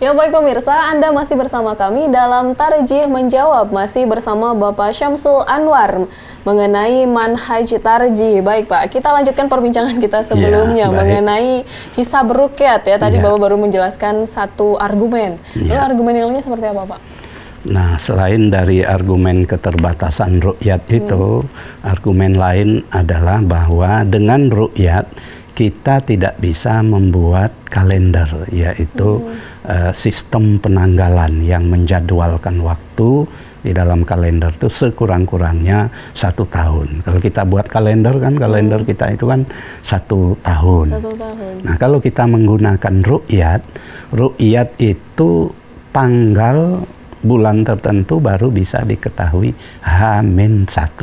Ya baik pemirsa, Anda masih bersama kami dalam Tarjih Menjawab, masih bersama Bapak Syamsul Anwar mengenai manhaj tarjih. Baik Pak, kita lanjutkan perbincangan kita sebelumnya mengenai hisab ruqyat ya. Tadi Bapak baru menjelaskan satu argumen. Lalu argumen yang lainnya seperti apa Pak? Nah, selain dari argumen keterbatasan ruqyat itu, argumen lain adalah bahwa dengan ruqyat kita tidak bisa membuat kalender, yaitu sistem penanggalan yang menjadwalkan waktu di dalam kalender itu sekurang-kurangnya 1 tahun. Kalau kita buat kalender kan, kalender kita itu kan 1 tahun. 1 tahun. Nah, kalau kita menggunakan ruqyat, ruqyat itu tanggal bulan tertentu baru bisa diketahui H-1.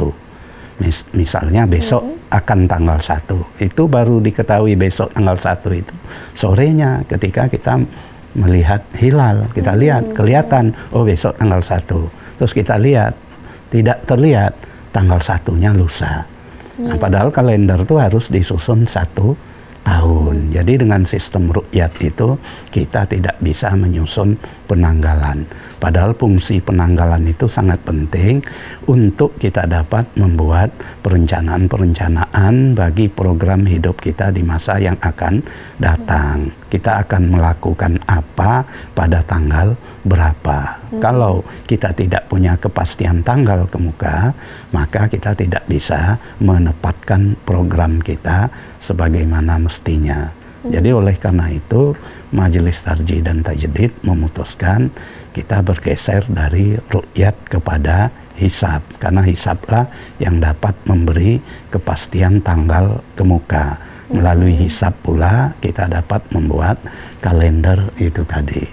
Misalnya besok akan tanggal 1, itu baru diketahui besok tanggal 1 itu sorenya ketika kita melihat hilal, kita lihat kelihatan, oh besok tanggal 1, terus kita lihat tidak terlihat, tanggal 1-nya lusa. Nah, padahal kalender itu harus disusun 1 tahun. Jadi dengan sistem ruqyat itu kita tidak bisa menyusun penanggalan. Padahal fungsi penanggalan itu sangat penting untuk kita dapat membuat perencanaan-perencanaan bagi program hidup kita di masa yang akan datang. Kita akan melakukan apa pada tanggal berapa. Kalau kita tidak punya kepastian tanggal kemuka, maka kita tidak bisa menempatkan program kita sebagaimana mestinya. Jadi oleh karena itu Majelis Tarjih dan Tajdid memutuskan kita bergeser dari ruqyat kepada hisab, karena hisablah yang dapat memberi kepastian tanggal kemuka. Melalui hisab pula kita dapat membuat kalender itu tadi.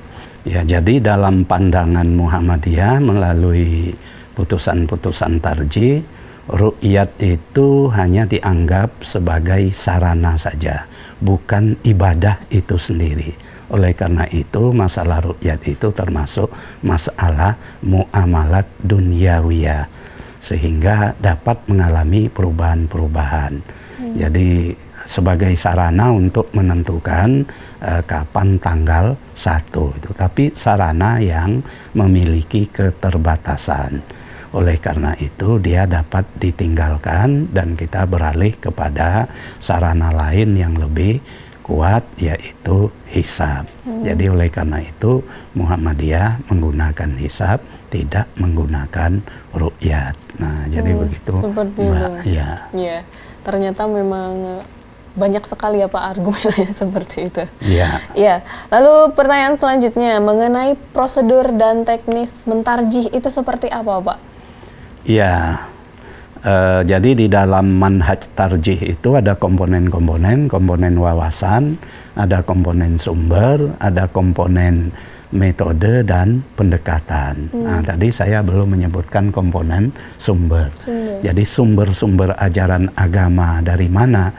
Ya, jadi dalam pandangan Muhammadiyah melalui putusan-putusan tarjih, ruqyat itu hanya dianggap sebagai sarana saja, bukan ibadah itu sendiri. Oleh karena itu masalah ruqyat itu termasuk masalah muamalat duniawiyah, sehingga dapat mengalami perubahan-perubahan. Jadi sebagai sarana untuk menentukan kapan tanggal 1 itu, tapi sarana yang memiliki keterbatasan. Oleh karena itu dia dapat ditinggalkan dan kita beralih kepada sarana lain yang lebih kuat, yaitu hisab. Jadi oleh karena itu Muhammadiyah menggunakan hisab, tidak menggunakan ruqyat. Nah, jadi begitu seperti Mbak. itu. Ya, ternyata memang banyak sekali ya Pak argumennya seperti itu. Ya. Lalu pertanyaan selanjutnya mengenai prosedur dan teknis mentarjih itu seperti apa Pak? Ya, jadi di dalam manhaj tarjih itu ada komponen-komponen, komponen wawasan, ada komponen sumber, ada komponen metode dan pendekatan. Nah, tadi saya belum menyebutkan komponen sumber. Jadi sumber-sumber ajaran agama dari mana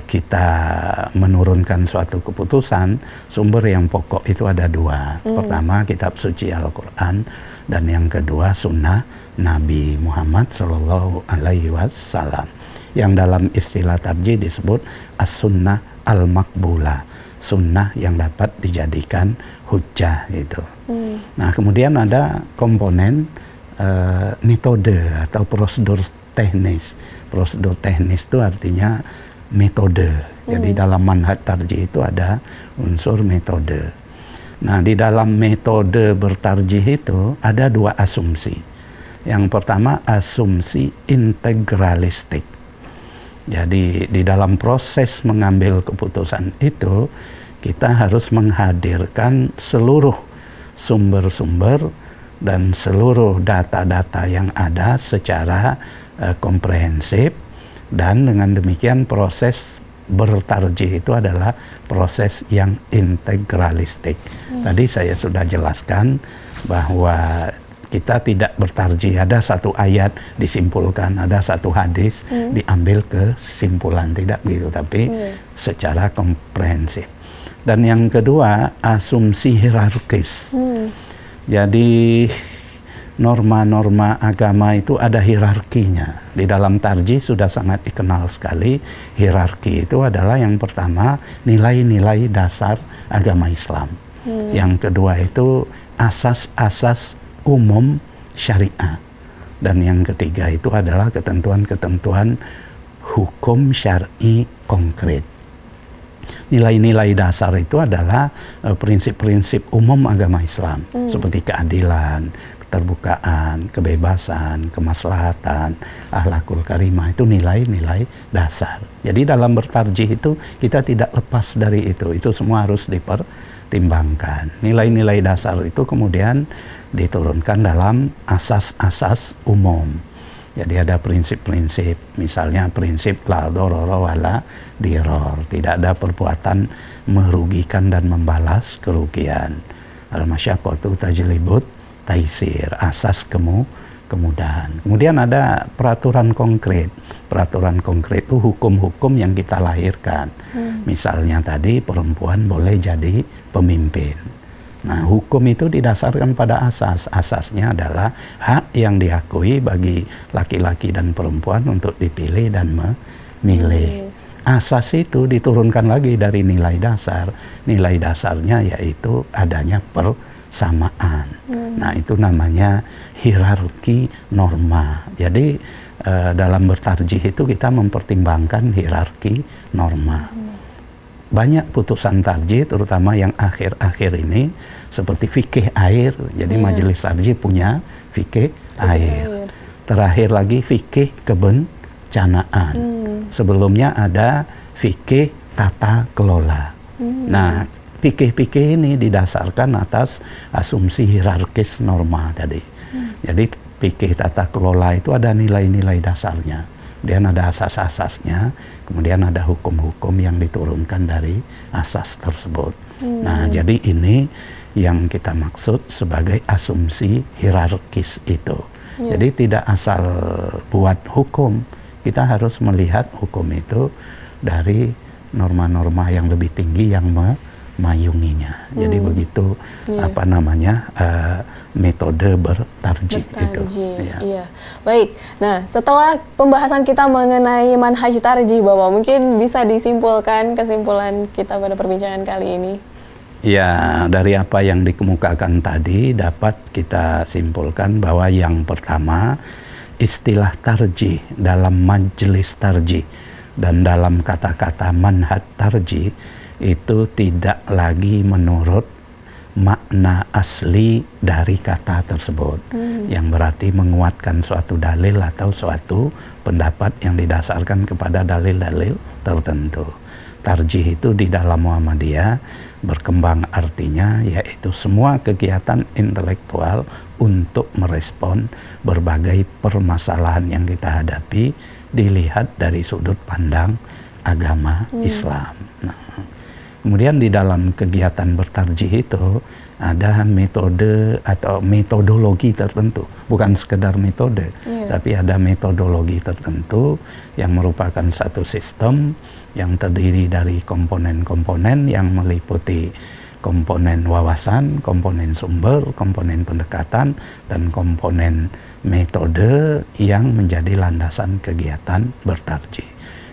kita menurunkan suatu keputusan, sumber yang pokok itu ada 2. Pertama kitab suci Al-Quran, dan yang kedua sunnah Nabi Muhammad Shallallahu Alaihi Wasallam, yang dalam istilah tarjih disebut as-sunnah al-makbulah, sunnah yang dapat dijadikan hujjah itu. Nah, kemudian ada komponen metode atau prosedur teknis. Prosedur teknis itu artinya metode. Jadi dalam manhaj tarjih itu ada unsur metode. Nah, di dalam metode bertarjih itu ada 2 asumsi. Yang pertama asumsi integralistik. Jadi di dalam proses mengambil keputusan itu kita harus menghadirkan seluruh sumber-sumber dan seluruh data-data yang ada secara komprehensif, dan dengan demikian proses bertarjih itu adalah proses yang integralistik. Tadi saya sudah jelaskan bahwa kita tidak bertarjih ada satu ayat disimpulkan, ada satu hadis diambil kesimpulan, tidak gitu, tapi secara komprehensif. Dan yang kedua asumsi hierarkis. Jadi norma-norma agama itu ada hierarkinya. Di dalam tarjih sudah sangat dikenal sekali. Hierarki itu adalah yang pertama nilai-nilai dasar agama Islam. Yang kedua itu asas-asas umum syariah. Dan yang ketiga itu adalah ketentuan-ketentuan hukum syar'i konkret. Nilai-nilai dasar itu adalah prinsip-prinsip umum agama Islam, seperti keadilan, keterbukaan, kebebasan, kemaslahatan, akhlakul karimah, itu nilai-nilai dasar. Jadi dalam bertarjih itu kita tidak lepas dari itu semua harus dipertimbangkan. Nilai-nilai dasar itu kemudian diturunkan dalam asas-asas umum. Jadi ada prinsip-prinsip, misalnya prinsip la dorora wala diror, tidak ada perbuatan merugikan dan membalas kerugian. Al-masyaqqatu tajlibut taisir, asas kemudahan. Kemudian ada peraturan konkret. Peraturan konkret itu hukum-hukum yang kita lahirkan. Misalnya tadi perempuan boleh jadi pemimpin. Nah, hukum itu didasarkan pada asas. Asasnya adalah hak yang diakui bagi laki-laki dan perempuan untuk dipilih dan memilih. Asas itu diturunkan lagi dari nilai dasar. Nilai dasarnya yaitu adanya persamaan. Nah, itu namanya hierarki norma. Jadi dalam bertarjih itu kita mempertimbangkan hierarki norma. Banyak putusan tarjih, terutama yang akhir-akhir ini, seperti fikih air. Jadi majelis tarjih punya fikih air. Terakhir lagi fikih kebencanaan. Sebelumnya ada fikih tata kelola. Nah, fikih-fikih ini didasarkan atas asumsi hierarkis norma tadi. Jadi fikih tata kelola itu ada nilai-nilai dasarnya. Kemudian ada asas-asasnya, kemudian ada hukum-hukum yang diturunkan dari asas tersebut. Nah, jadi ini yang kita maksud sebagai asumsi hierarkis itu. Jadi tidak asal buat hukum, kita harus melihat hukum itu dari norma-norma yang lebih tinggi yang memayunginya. Jadi begitu apa namanya metode bertarjih itu. Iya. Baik. Nah, setelah pembahasan kita mengenai manhaj tarjih, Bapak, mungkin bisa disimpulkan kesimpulan kita pada perbincangan kali ini. Ya, dari apa yang dikemukakan tadi dapat kita simpulkan bahwa yang pertama, istilah tarjih dalam majelis tarjih dan dalam kata-kata manhaj tarjih itu tidak lagi menurut makna asli dari kata tersebut, yang berarti menguatkan suatu dalil atau suatu pendapat yang didasarkan kepada dalil-dalil tertentu. Tarjih itu di dalam Muhammadiyah berkembang artinya yaitu semua kegiatan intelektual untuk merespon berbagai permasalahan yang kita hadapi dilihat dari sudut pandang agama Islam. Nah, kemudian di dalam kegiatan bertarjih itu ada metode atau metodologi tertentu, bukan sekedar metode, tapi ada metodologi tertentu yang merupakan satu sistem yang terdiri dari komponen-komponen yang meliputi komponen wawasan, komponen sumber, komponen pendekatan, dan komponen metode yang menjadi landasan kegiatan bertarjih.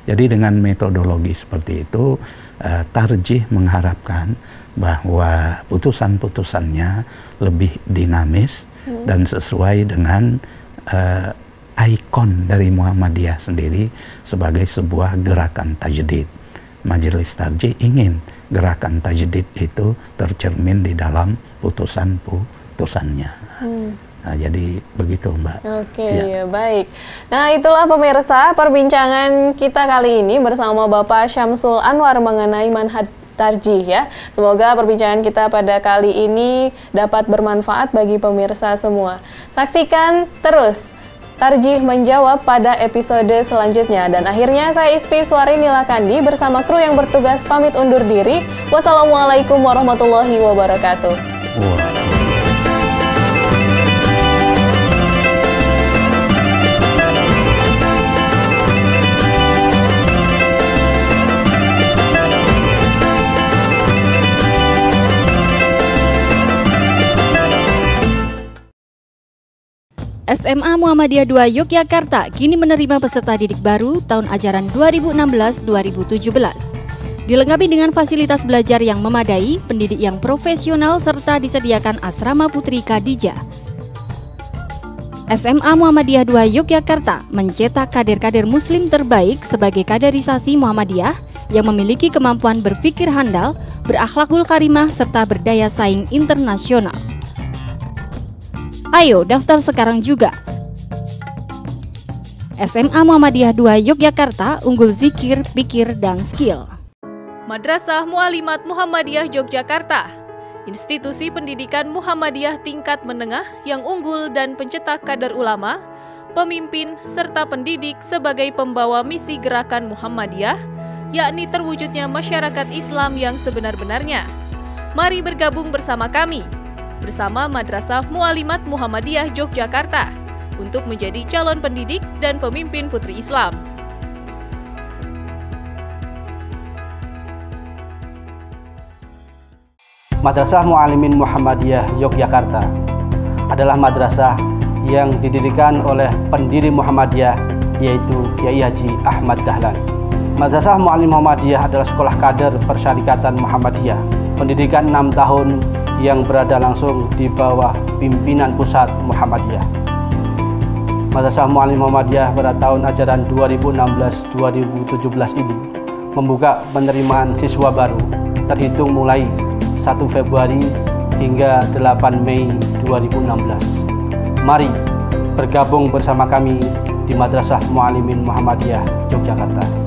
Jadi dengan metodologi seperti itu, tarjih mengharapkan bahwa putusan-putusannya lebih dinamis dan sesuai dengan ikon dari Muhammadiyah sendiri sebagai sebuah gerakan tajdid. Majelis tarjih ingin gerakan tajdid itu tercermin di dalam putusan-putusannya. Nah, jadi begitu, Mbak. Oke, ya. Baik. Nah, itulah pemirsa perbincangan kita kali ini bersama Bapak Syamsul Anwar mengenai manhaj tarjih ya. Semoga perbincangan kita pada kali ini dapat bermanfaat bagi pemirsa semua. Saksikan terus Tarjih Menjawab pada episode selanjutnya. Dan akhirnya saya Ispi Suari Nilakandi bersama kru yang bertugas pamit undur diri. Wassalamualaikum warahmatullahi wabarakatuh. SMA Muhammadiyah II Yogyakarta kini menerima peserta didik baru tahun ajaran 2016-2017. Dilengkapi dengan fasilitas belajar yang memadai, pendidik yang profesional, serta disediakan asrama putri Khadijah. SMA Muhammadiyah II Yogyakarta mencetak kader-kader muslim terbaik sebagai kaderisasi Muhammadiyah yang memiliki kemampuan berpikir handal, berakhlakul karimah, serta berdaya saing internasional. Ayo daftar sekarang juga. SMA Muhammadiyah II Yogyakarta unggul zikir, pikir, dan skill. Madrasah Mu'alimat Muhammadiyah Yogyakarta, institusi pendidikan Muhammadiyah tingkat menengah yang unggul dan pencetak kader ulama, pemimpin, serta pendidik sebagai pembawa misi gerakan Muhammadiyah, yakni terwujudnya masyarakat Islam yang sebenar-benarnya. Mari bergabung bersama kami, bersama Madrasah Mu'alimat Muhammadiyah Yogyakarta, untuk menjadi calon pendidik dan pemimpin putri Islam. Madrasah Mu'alimin Muhammadiyah Yogyakarta adalah madrasah yang didirikan oleh pendiri Muhammadiyah, yaitu Kiai Haji Ahmad Dahlan. Madrasah Mu'alimin Muhammadiyah adalah sekolah kader persyarikatan Muhammadiyah. Pendidikan 6 tahun yang berada langsung di bawah pimpinan pusat Muhammadiyah. Madrasah Mu'alimin Muhammadiyah pada tahun ajaran 2016-2017 ini membuka penerimaan siswa baru terhitung mulai 1 Februari hingga 8 Mei 2016. Mari bergabung bersama kami di Madrasah Mu'alimin Muhammadiyah Yogyakarta.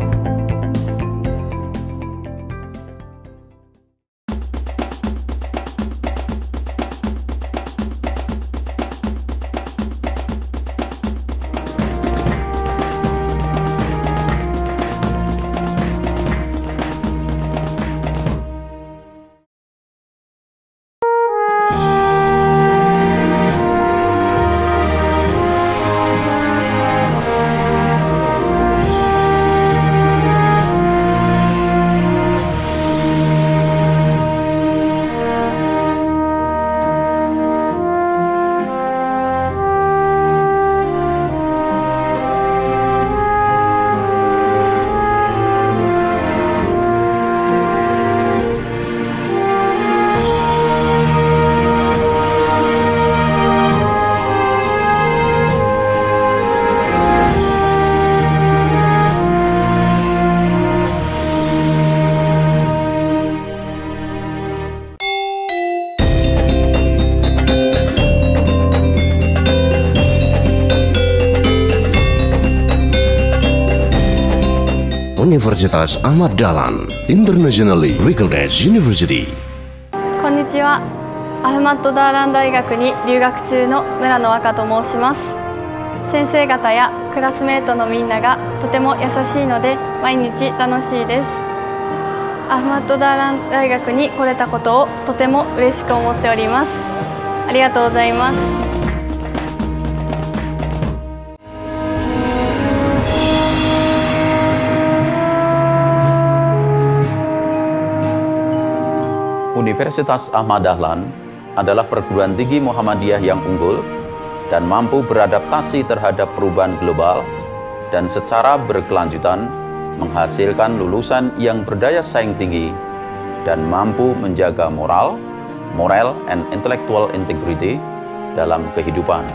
Universitas Ahmad Dahlan Internationally Recognized University。こんにちは。アフマッドダーラン大学に留学中の村野若と申します。先生方やクラスメートのみんながとても優しいので毎日楽しいです。アフマッドダーラン大学に来れたことをとても嬉しく思っております。ありがとうございます。Universitas Ahmad Dahlan adalah perguruan tinggi Muhammadiyah yang unggul dan mampu beradaptasi terhadap perubahan global dan secara berkelanjutan menghasilkan lulusan yang berdaya saing tinggi dan mampu menjaga moral and intellectual integrity dalam kehidupan.